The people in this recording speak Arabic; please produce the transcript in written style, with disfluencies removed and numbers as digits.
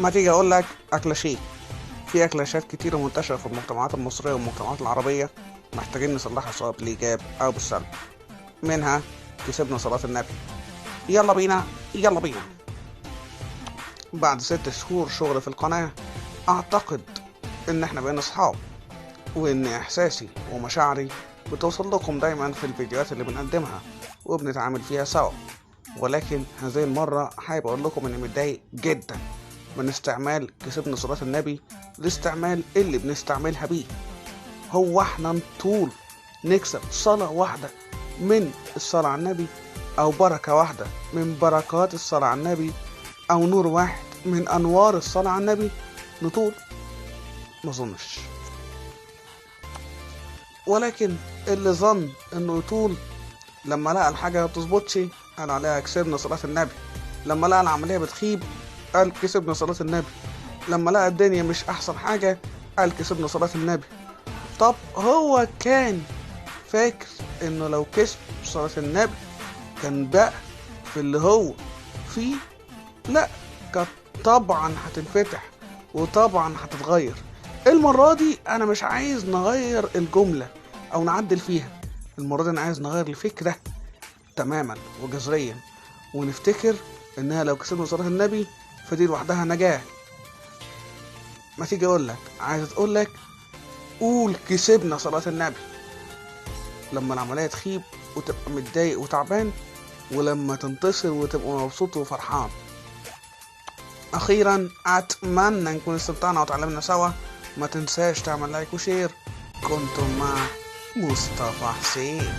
ما تيجي اقول لك اكلاشيه. في اكلاشات كتيرة منتشرة في المجتمعات المصرية والمجتمعات العربية، محتاجين نصلحها سواء بالايجاب او بالسلب. منها كسبنا صلاة النبي. يلا بينا يلا بينا. بعد 6 شهور شغل في القناة، اعتقد ان احنا بقينا اصحاب، وان احساسي ومشاعري بتوصل لكم دايما في الفيديوهات اللي بنقدمها وبنتعامل فيها سوا. ولكن هذه المرة حابب اقول لكم اني متضايق جدا من استعمال كسبنا صلاة النبي، الاستعمال اللي بنستعملها بيه. هو احنا نطول نكسب صلاة واحدة من الصلاة على النبي، او بركة واحدة من بركات الصلاة على النبي، او نور واحد من انوار الصلاة على النبي نطول؟ ما اظنش. ولكن اللي ظن انه يطول لما لقى الحاجة ما بتظبطش قال عليها كسبنا صلاة النبي، لما لقى العملية بتخيب قال كسبنا صلاة النبي، لما لقى الدنيا مش احسن حاجة قال كسبنا صلاة النبي. طب هو كان فاكر انه لو كسب صلاة النبي كان بقى في اللي هو فيه؟ لا، كانت طبعا هتنفتح وطبعا هتتغير. المرة دي انا مش عايز نغير الجملة او نعدل فيها، المرة دي انا عايز نغير الفكرة تماما وجذريا، ونفتكر انها لو كسبنا صلاة النبي فدي لوحدها نجاة. ما تيجي اقول لك، عايز اقول لك قول كسبنا صلاة النبي لما العملية تخيب وتبقى متضايق وتعبان، ولما تنتصر وتبقى مبسوط وفرحان. اخيرا اتمنى نكون استمتعنا وتعلمنا سوا. ما تنساش تعمل لايك وشير. كنتم مع مصطفى حسين.